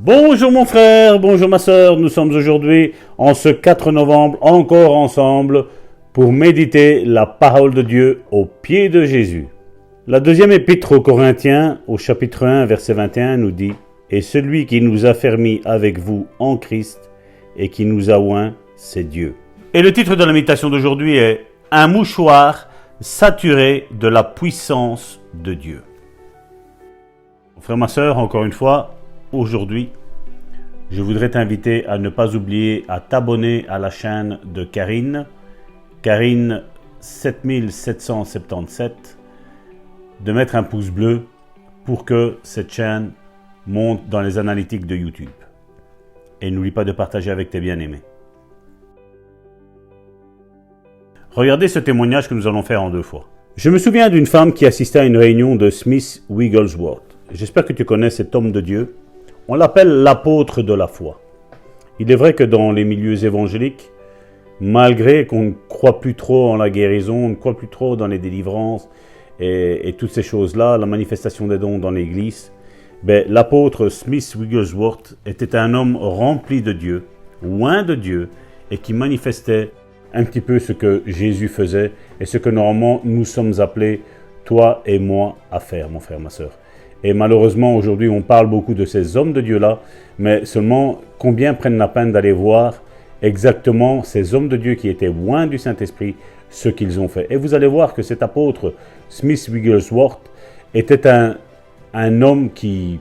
Bonjour mon frère, bonjour ma soeur, nous sommes aujourd'hui en ce 4 novembre encore ensemble pour méditer la parole de Dieu au pied de Jésus. La deuxième épître aux Corinthiens au chapitre 1 verset 21 nous dit « Et celui qui nous a fermis avec vous en Christ et qui nous a oints, c'est Dieu. » Et le titre de la méditation d'aujourd'hui est « Un mouchoir saturé de la puissance de Dieu ». Frère, ma soeur, encore une fois, aujourd'hui, je voudrais t'inviter à ne pas oublier à t'abonner à la chaîne de Karine 7777, de mettre un pouce bleu pour que cette chaîne monte dans les analytiques de YouTube. Et n'oublie pas de partager avec tes bien-aimés. Regardez ce témoignage que nous allons faire en 2 fois. Je me souviens d'une femme qui assistait à une réunion de Smith Wigglesworth. J'espère que tu connais cet homme de Dieu. On l'appelle l'apôtre de la foi. Il est vrai que dans les milieux évangéliques, malgré qu'on ne croit plus trop en la guérison, on ne croit plus trop dans les délivrances et toutes ces choses-là, la manifestation des dons dans l'église, l'apôtre Smith Wigglesworth était un homme rempli de Dieu, loin de Dieu, et qui manifestait un petit peu ce que Jésus faisait et ce que normalement nous sommes appelés, toi et moi, à faire, mon frère, ma soeur. Et malheureusement, aujourd'hui, on parle beaucoup de ces hommes de Dieu-là, mais seulement combien prennent la peine d'aller voir exactement ces hommes de Dieu qui étaient loin du Saint-Esprit, ce qu'ils ont fait. Et vous allez voir que cet apôtre, Smith Wigglesworth, était un homme qui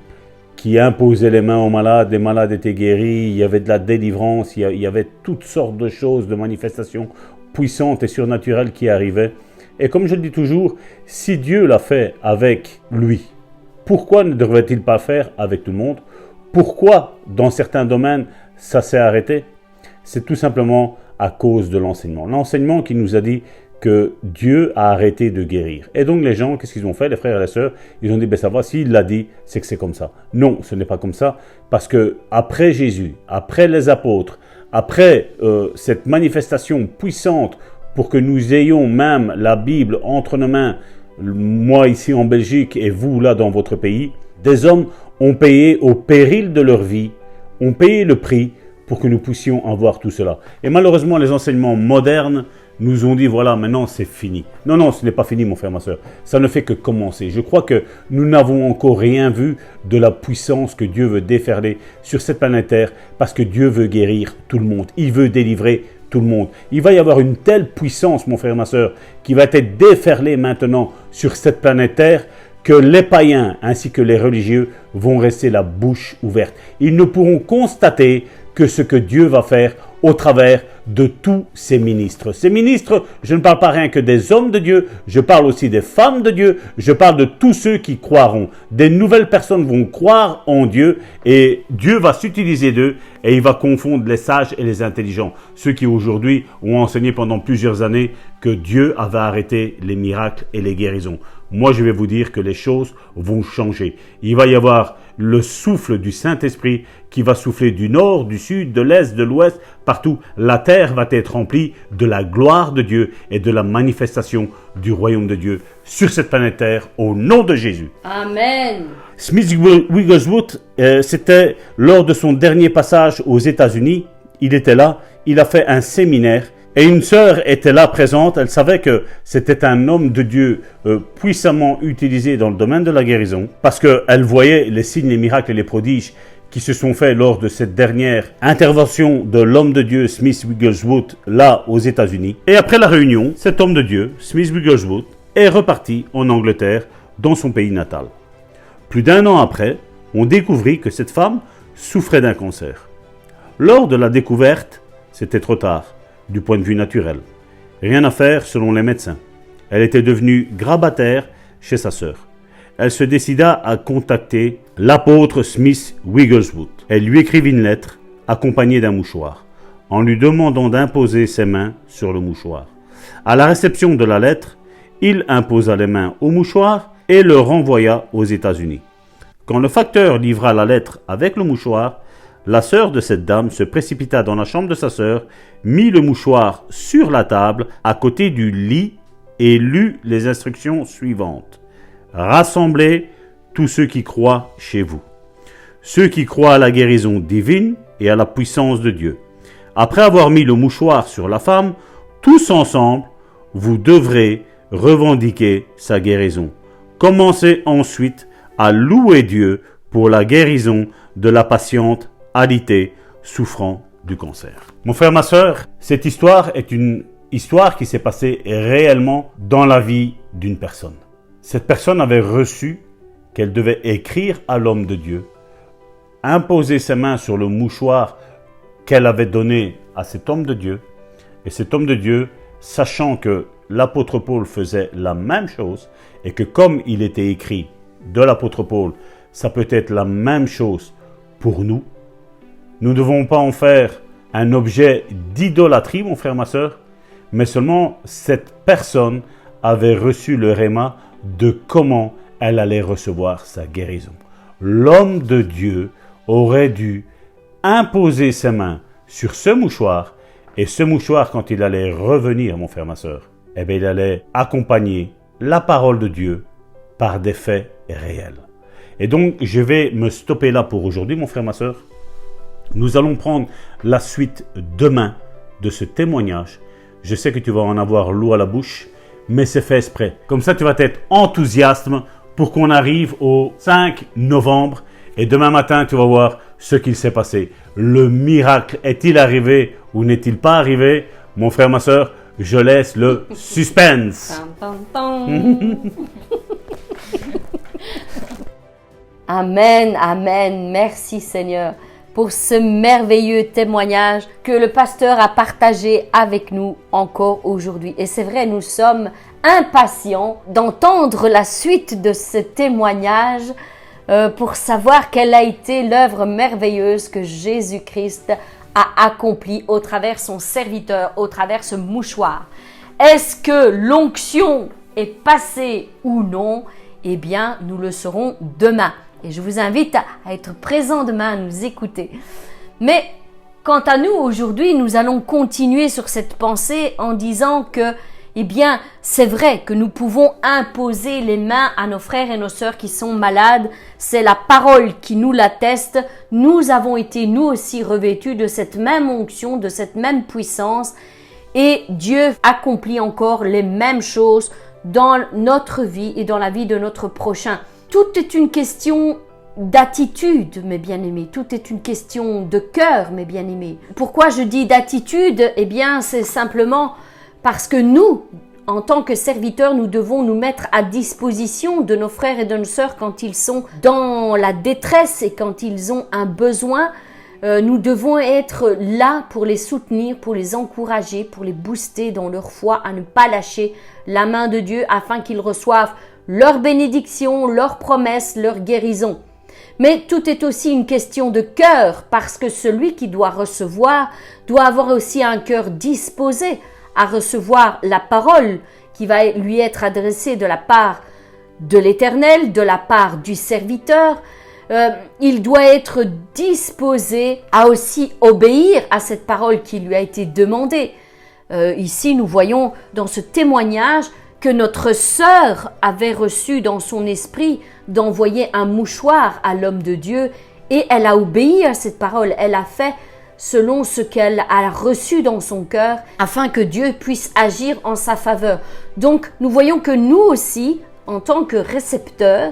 imposait les mains aux malades, les malades étaient guéris, il y avait de la délivrance, il y avait toutes sortes de choses, de manifestations puissantes et surnaturelles qui arrivaient. Et comme je le dis toujours, si Dieu l'a fait avec lui, pourquoi ne devrait-il pas faire avec tout le monde? Pourquoi, dans certains domaines, ça s'est arrêté? C'est tout simplement à cause de l'enseignement. L'enseignement qui nous a dit que Dieu a arrêté de guérir. Et donc les gens, qu'est-ce qu'ils ont fait, les frères et les sœurs? Ils ont dit, ça va, s'il l'a dit, c'est que c'est comme ça. Non, ce n'est pas comme ça, parce que après Jésus, après les apôtres, après cette manifestation puissante pour que nous ayons même la Bible entre nos mains, moi ici en Belgique et vous là dans votre pays, des hommes ont payé au péril de leur vie, ont payé le prix pour que nous puissions avoir tout cela. Et malheureusement, les enseignements modernes nous ont dit, voilà, maintenant c'est fini. Non, ce n'est pas fini, mon frère, ma soeur. Ça ne fait que commencer. Je crois que nous n'avons encore rien vu de la puissance que Dieu veut déferler sur cette planète Terre, parce que Dieu veut guérir tout le monde. Il veut délivrer tout le monde. Il va y avoir une telle puissance, mon frère, ma soeur, qui va être déferlée maintenant sur cette planète Terre, que les païens ainsi que les religieux vont rester la bouche ouverte. Ils ne pourront constater que ce que Dieu va faire au travers de tous ses ministres. Ces ministres, je ne parle pas rien que des hommes de Dieu, je parle aussi des femmes de Dieu, je parle de tous ceux qui croiront. Des nouvelles personnes vont croire en Dieu et Dieu va s'utiliser d'eux et il va confondre les sages et les intelligents. Ceux qui aujourd'hui ont enseigné pendant plusieurs années que Dieu avait arrêté les miracles et les guérisons. Moi, je vais vous dire que les choses vont changer. Il va y avoir le souffle du Saint-Esprit qui va souffler du nord, du sud, de l'est, de l'ouest, partout. La terre va être remplie de la gloire de Dieu et de la manifestation du royaume de Dieu sur cette planète Terre, au nom de Jésus. Amen. Smith Wigglesworth, c'était lors de son dernier passage aux États-Unis. Il était là, il a fait un séminaire. Et une sœur était là présente, elle savait que c'était un homme de Dieu puissamment utilisé dans le domaine de la guérison, parce qu'elle voyait les signes, les miracles et les prodiges qui se sont faits lors de cette dernière intervention de l'homme de Dieu Smith Wigglesworth là aux États-Unis. Et après la réunion, cet homme de Dieu, Smith Wigglesworth, est reparti en Angleterre, dans son pays natal. Plus d'1 an après, on découvrit que cette femme souffrait d'un cancer. Lors de la découverte, c'était trop tard. Du point de vue naturel. Rien à faire selon les médecins. Elle était devenue grabataire chez sa sœur. Elle se décida à contacter l'apôtre Smith Wigglesworth. Elle lui écrivit une lettre accompagnée d'un mouchoir, en lui demandant d'imposer ses mains sur le mouchoir. À la réception de la lettre, il imposa les mains au mouchoir et le renvoya aux États-Unis. Quand le facteur livra la lettre avec le mouchoir, la sœur de cette dame se précipita dans la chambre de sa sœur, mit le mouchoir sur la table à côté du lit et lut les instructions suivantes. Rassemblez tous ceux qui croient chez vous. ceux qui croient à la guérison divine et à la puissance de Dieu. Après avoir mis le mouchoir sur la femme, tous ensemble, vous devrez revendiquer sa guérison. Commencez ensuite à louer Dieu pour la guérison de la patiente alitée souffrant du cancer. Mon frère, ma sœur, cette histoire est une histoire qui s'est passée réellement dans la vie d'une personne. Cette personne avait reçu qu'elle devait écrire à l'homme de Dieu, imposer ses mains sur le mouchoir qu'elle avait donné à cet homme de Dieu, et cet homme de Dieu, sachant que l'apôtre Paul faisait la même chose, et que comme il était écrit de l'apôtre Paul, ça peut être la même chose pour nous. Nous ne devons pas en faire un objet d'idolâtrie, mon frère, ma sœur, mais seulement cette personne avait reçu le réma de comment elle allait recevoir sa guérison. L'homme de Dieu aurait dû imposer ses mains sur ce mouchoir, et ce mouchoir, quand il allait revenir, mon frère, ma sœur, eh bien, il allait accompagner la parole de Dieu par des faits réels. Et donc, je vais me stopper là pour aujourd'hui, mon frère, ma sœur. Nous allons prendre la suite demain de ce témoignage. Je sais que tu vas en avoir l'eau à la bouche, mais c'est fait exprès. Comme ça, tu vas être enthousiaste pour qu'on arrive au 5 novembre. Et demain matin, tu vas voir ce qu'il s'est passé. Le miracle est-il arrivé ou n'est-il pas arrivé? Mon frère, ma sœur, je laisse le suspense. Amen, amen. Merci Seigneur pour ce merveilleux témoignage que le pasteur a partagé avec nous encore aujourd'hui. Et c'est vrai, nous sommes impatients d'entendre la suite de ce témoignage pour savoir quelle a été l'œuvre merveilleuse que Jésus-Christ a accomplie au travers son serviteur, au travers ce mouchoir. Est-ce que l'onction est passée ou non? Eh bien, nous le saurons demain. Et je vous invite à être présent demain, à nous écouter. Mais quant à nous, aujourd'hui, nous allons continuer sur cette pensée en disant que, eh bien, c'est vrai que nous pouvons imposer les mains à nos frères et nos sœurs qui sont malades. C'est la parole qui nous l'atteste. Nous avons été, nous aussi, revêtus de cette même onction, de cette même puissance. Et Dieu accomplit encore les mêmes choses dans notre vie et dans la vie de notre prochain. Tout est une question d'attitude, mes bien-aimés. Tout est une question de cœur, mes bien-aimés. Pourquoi je dis d'attitude? Eh bien, c'est simplement parce que nous, en tant que serviteurs, nous devons nous mettre à disposition de nos frères et de nos sœurs quand ils sont dans la détresse et quand ils ont un besoin. Nous devons être là pour les soutenir, pour les encourager, pour les booster dans leur foi, à ne pas lâcher la main de Dieu afin qu'ils reçoivent leur bénédiction, leur promesse, leur guérison. Mais tout est aussi une question de cœur, parce que celui qui doit recevoir doit avoir aussi un cœur disposé à recevoir la parole qui va lui être adressée de la part de l'Éternel, de la part du serviteur. Il doit être disposé à aussi obéir à cette parole qui lui a été demandée. Ici, nous voyons dans ce témoignage que notre sœur avait reçu dans son esprit d'envoyer un mouchoir à l'homme de Dieu et elle a obéi à cette parole. Elle a fait selon ce qu'elle a reçu dans son cœur afin que Dieu puisse agir en sa faveur. Donc, nous voyons que nous aussi, en tant que récepteurs,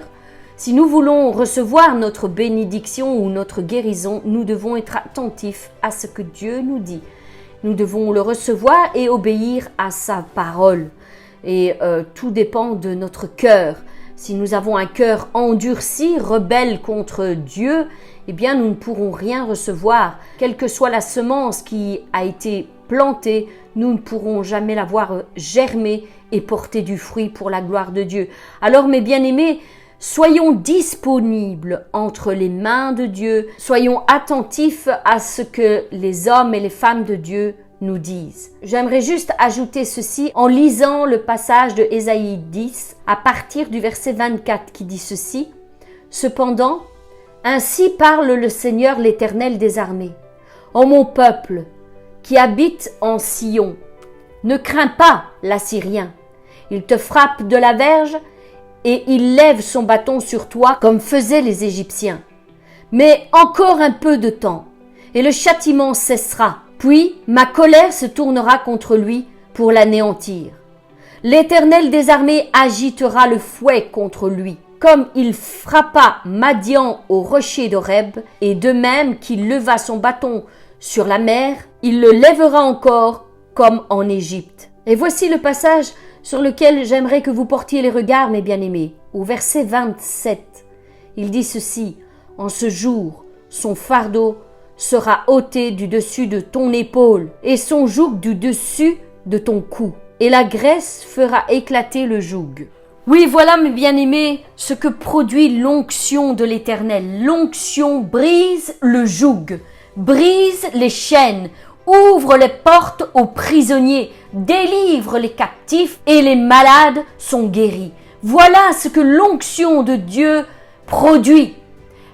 si nous voulons recevoir notre bénédiction ou notre guérison, nous devons être attentifs à ce que Dieu nous dit. Nous devons le recevoir et obéir à sa parole. Et tout dépend de notre cœur. Si nous avons un cœur endurci, rebelle contre Dieu, eh bien nous ne pourrons rien recevoir. Quelle que soit la semence qui a été plantée, nous ne pourrons jamais la voir germer et porter du fruit pour la gloire de Dieu. Alors mes bien-aimés, soyons disponibles entre les mains de Dieu, soyons attentifs à ce que les hommes et les femmes de Dieu nous disent. J'aimerais juste ajouter ceci en lisant le passage de Ésaïe 10 à partir du verset 24 qui dit ceci. Cependant, ainsi parle le Seigneur l'Éternel des armées. Ô mon peuple qui habite en Sion, ne crains pas l'Assyrien. Il te frappe de la verge et il lève son bâton sur toi comme faisaient les Égyptiens. Mais encore un peu de temps, et le châtiment cessera. Puis ma colère se tournera contre lui pour l'anéantir. L'Éternel des armées agitera le fouet contre lui, comme il frappa Madian au rocher d'Horeb, et de même qu'il leva son bâton sur la mer, il le lèvera encore comme en Égypte. Et voici le passage sur lequel j'aimerais que vous portiez les regards, mes bien-aimés. Au verset 27, il dit ceci: « En ce jour, son fardeau sera ôté du dessus de ton épaule et son joug du dessus de ton cou. Et la graisse fera éclater le joug. » Oui, voilà, mes bien-aimés, ce que produit l'onction de l'Éternel. L'onction brise le joug, brise les chaînes, ouvre les portes aux prisonniers, délivre les captifs et les malades sont guéris. Voilà ce que l'onction de Dieu produit.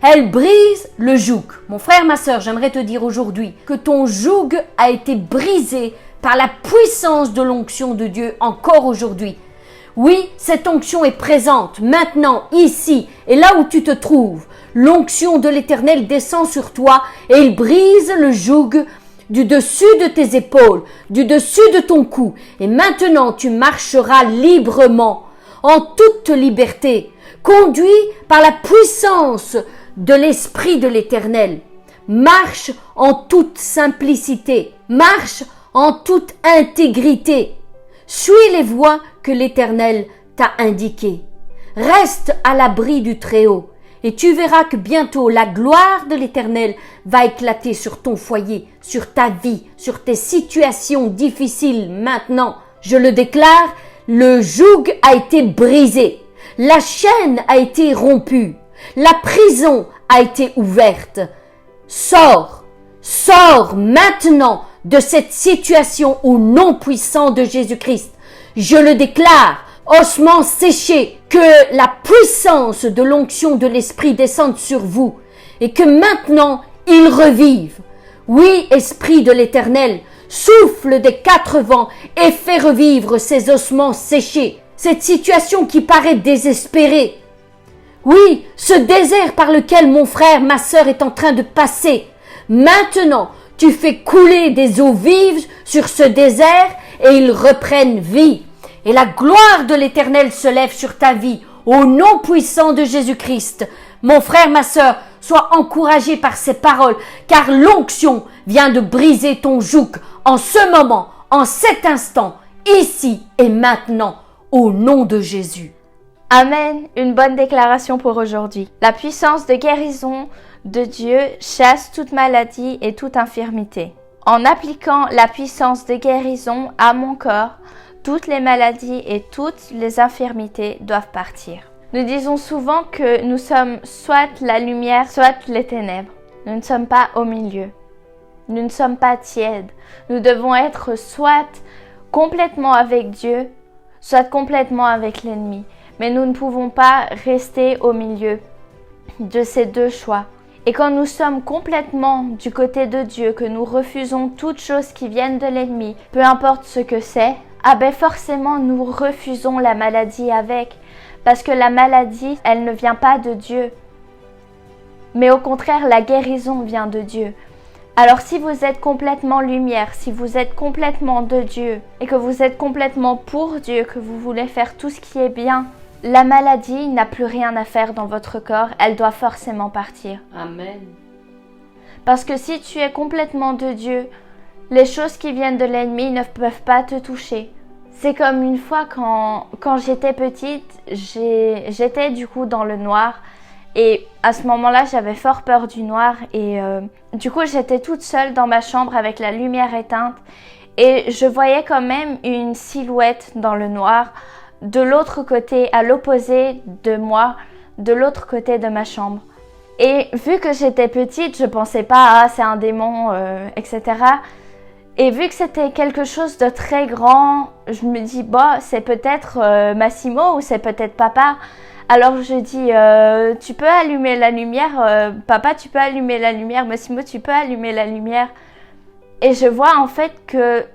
Elle brise le joug. Mon frère, ma sœur, j'aimerais te dire aujourd'hui que ton joug a été brisé par la puissance de l'onction de Dieu encore aujourd'hui. Oui, cette onction est présente maintenant, ici et là où tu te trouves. L'onction de l'Éternel descend sur toi et il brise le joug du dessus de tes épaules, du dessus de ton cou. Et maintenant, tu marcheras librement, en toute liberté, conduit par la puissance de l'Esprit de l'Éternel. Marche en toute simplicité, marche en toute intégrité. Suis les voies que l'Éternel t'a indiquées. Reste à l'abri du Très-Haut et tu verras que bientôt la gloire de l'Éternel va éclater sur ton foyer, sur ta vie, sur tes situations difficiles maintenant. Je le déclare, le joug a été brisé, la chaîne a été rompue, la prison a été ouverte. Sors, sors maintenant de cette situation au nom puissant de Jésus-Christ. Je le déclare, ossements séchés, que la puissance de l'onction de l'Esprit descende sur vous et que maintenant il revive. Oui, Esprit de l'Éternel, souffle des quatre vents et fais revivre ces ossements séchés, cette situation qui paraît désespérée. Oui, ce désert par lequel mon frère, ma sœur est en train de passer. Maintenant, tu fais couler des eaux vives sur ce désert et ils reprennent vie. Et la gloire de l'Éternel se lève sur ta vie au nom puissant de Jésus-Christ. Mon frère, ma sœur, sois encouragé par ces paroles, car l'onction vient de briser ton joug en ce moment, en cet instant, ici et maintenant, au nom de Jésus. Amen, une bonne déclaration pour aujourd'hui. La puissance de guérison de Dieu chasse toute maladie et toute infirmité. En appliquant la puissance de guérison à mon corps, toutes les maladies et toutes les infirmités doivent partir. Nous disons souvent que nous sommes soit la lumière, soit les ténèbres. Nous ne sommes pas au milieu. Nous ne sommes pas tièdes. Nous devons être soit complètement avec Dieu, soit complètement avec l'ennemi. Mais nous ne pouvons pas rester au milieu de ces deux choix. Et quand nous sommes complètement du côté de Dieu, que nous refusons toute chose qui vienne de l'ennemi, peu importe ce que c'est, forcément nous refusons la maladie avec. Parce que la maladie, elle ne vient pas de Dieu. Mais au contraire, la guérison vient de Dieu. Alors si vous êtes complètement lumière, si vous êtes complètement de Dieu, et que vous êtes complètement pour Dieu, que vous voulez faire tout ce qui est bien, la maladie n'a plus rien à faire dans votre corps, elle doit forcément partir. Amen. Parce que si tu es complètement de Dieu, les choses qui viennent de l'ennemi ne peuvent pas te toucher. C'est comme une fois quand j'étais petite, j'étais du coup dans le noir. Et à ce moment-là, j'avais fort peur du noir. Et du coup, j'étais toute seule dans ma chambre avec la lumière éteinte. Et je voyais quand même une silhouette dans le noir, de l'autre côté, à l'opposé de moi, de l'autre côté de ma chambre. Et vu que j'étais petite, je pensais pas « Ah, c'est un démon, etc. » Et vu que c'était quelque chose de très grand, je me dis « Bah, c'est peut-être Massimo ou c'est peut-être papa. » Alors je dis « Tu peux allumer la lumière, papa, tu peux allumer la lumière, Massimo, tu peux allumer la lumière. » Et je vois en fait que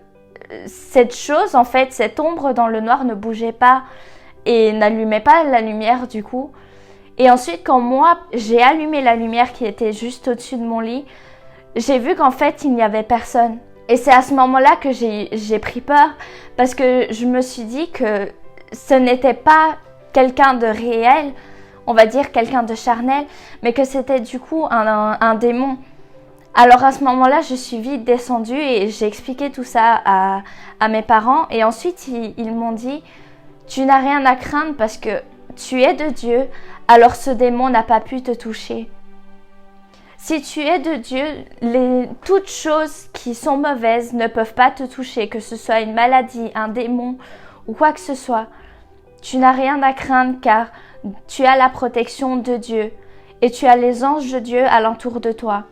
cette chose, en fait, cette ombre dans le noir ne bougeait pas et n'allumait pas la lumière du coup. Et ensuite, quand moi, j'ai allumé la lumière qui était juste au-dessus de mon lit, j'ai vu qu'en fait, il n'y avait personne. Et c'est à ce moment-là que j'ai pris peur parce que je me suis dit que ce n'était pas quelqu'un de réel, on va dire quelqu'un de charnel, mais que c'était du coup un démon. Alors à ce moment-là, je suis vite descendue et j'ai expliqué tout ça à mes parents. Et ensuite, ils m'ont dit, tu n'as rien à craindre parce que tu es de Dieu, alors ce démon n'a pas pu te toucher. Si tu es de Dieu, toutes choses qui sont mauvaises ne peuvent pas te toucher, que ce soit une maladie, un démon ou quoi que ce soit. Tu n'as rien à craindre car tu as la protection de Dieu et tu as les anges de Dieu alentour de toi.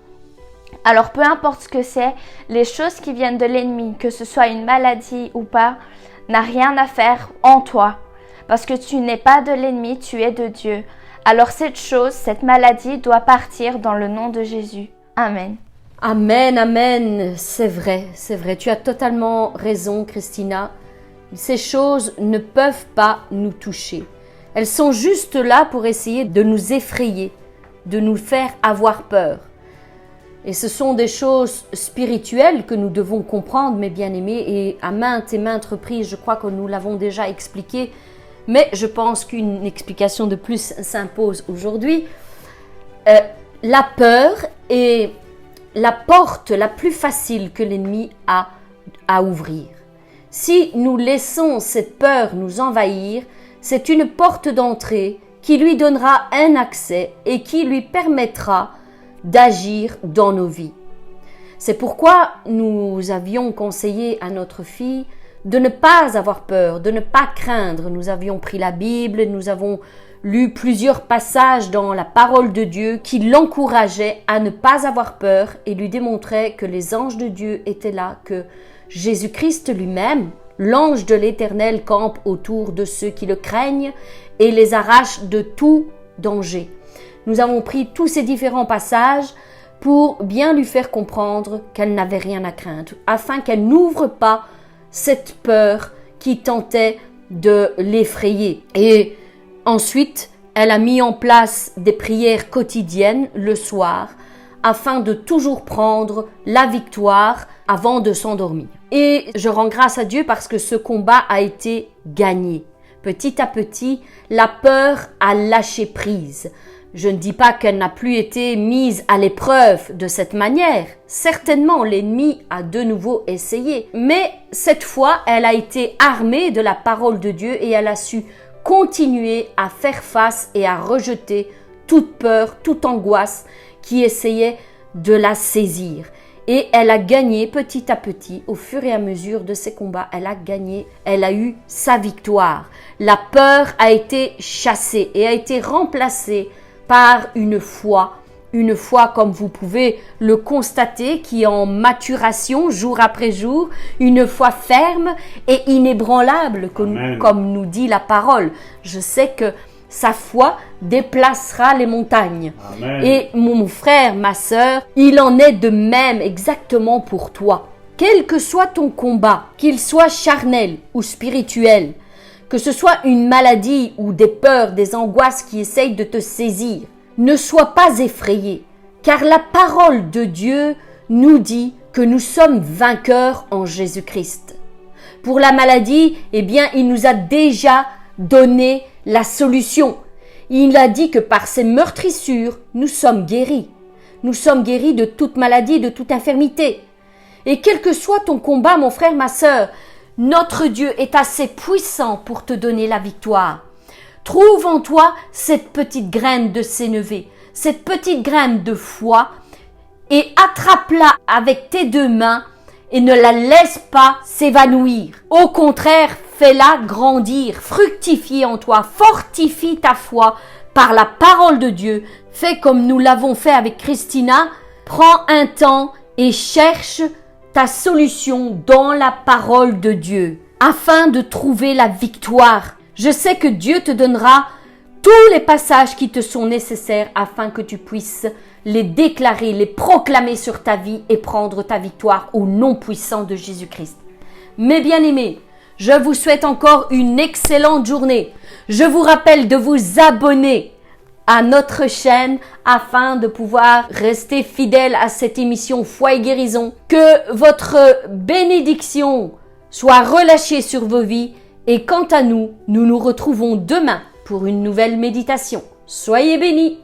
Alors peu importe ce que c'est, les choses qui viennent de l'ennemi, que ce soit une maladie ou pas, n'a rien à faire en toi. Parce que tu n'es pas de l'ennemi, tu es de Dieu. Alors cette maladie doit partir dans le nom de Jésus. Amen. Amen, amen. C'est vrai. Tu as totalement raison, Christina. Ces choses ne peuvent pas nous toucher. Elles sont juste là pour essayer de nous effrayer, de nous faire avoir peur. Et ce sont des choses spirituelles que nous devons comprendre, mes bien-aimés, et à maintes et maintes reprises, je crois que nous l'avons déjà expliqué, mais je pense qu'une explication de plus s'impose aujourd'hui. La peur est la porte la plus facile que l'ennemi a à ouvrir. Si nous laissons cette peur nous envahir, c'est une porte d'entrée qui lui donnera un accès et qui lui permettra d'agir dans nos vies. C'est pourquoi nous avions conseillé à notre fille de ne pas avoir peur, de ne pas craindre. Nous avions pris la Bible, nous avons lu plusieurs passages dans la parole de Dieu qui l'encourageaient à ne pas avoir peur et lui démontraient que les anges de Dieu étaient là, que Jésus-Christ lui-même, l'ange de l'Éternel, campe autour de ceux qui le craignent et les arrache de tout danger. Nous avons pris tous ces différents passages pour bien lui faire comprendre qu'elle n'avait rien à craindre, afin qu'elle n'ouvre pas cette peur qui tentait de l'effrayer. Et ensuite, elle a mis en place des prières quotidiennes le soir, afin de toujours prendre la victoire avant de s'endormir. Et je rends grâce à Dieu parce que ce combat a été gagné. Petit à petit, la peur a lâché prise. Je ne dis pas qu'elle n'a plus été mise à l'épreuve de cette manière. Certainement, l'ennemi a de nouveau essayé. Mais cette fois, elle a été armée de la parole de Dieu et elle a su continuer à faire face et à rejeter toute peur, toute angoisse qui essayait de la saisir. Et elle a gagné petit à petit, au fur et à mesure de ses combats, elle a gagné, elle a eu sa victoire. La peur a été chassée et a été remplacée par une foi comme vous pouvez le constater, qui est en maturation jour après jour, une foi ferme et inébranlable, comme nous dit la parole. Je sais que sa foi déplacera les montagnes. Amen. Et mon frère, ma sœur, il en est de même exactement pour toi. Quel que soit ton combat, qu'il soit charnel ou spirituel, que ce soit une maladie ou des peurs, des angoisses qui essayent de te saisir, ne sois pas effrayé, car la parole de Dieu nous dit que nous sommes vainqueurs en Jésus-Christ. Pour la maladie, eh bien, il nous a déjà donné la solution. Il a dit que par ses meurtrissures, nous sommes guéris. Nous sommes guéris de toute maladie, de toute infirmité. Et quel que soit ton combat, mon frère, ma sœur, notre Dieu est assez puissant pour te donner la victoire. Trouve en toi cette petite graine de sénévé, cette petite graine de foi et attrape-la avec tes deux mains et ne la laisse pas s'évanouir. Au contraire, fais-la grandir, fructifier en toi, fortifie ta foi par la parole de Dieu. Fais comme nous l'avons fait avec Christina, prends un temps et cherche ta solution dans la parole de Dieu afin de trouver la victoire. Je sais que Dieu te donnera tous les passages qui te sont nécessaires afin que tu puisses les déclarer, les proclamer sur ta vie et prendre ta victoire au nom puissant de Jésus-Christ. Mes bien-aimés, je vous souhaite encore une excellente journée. Je vous rappelle de vous abonner à notre chaîne afin de pouvoir rester fidèle à cette émission Foi et Guérison. Que votre bénédiction soit relâchée sur vos vies et quant à nous, nous nous retrouvons demain pour une nouvelle méditation. Soyez bénis!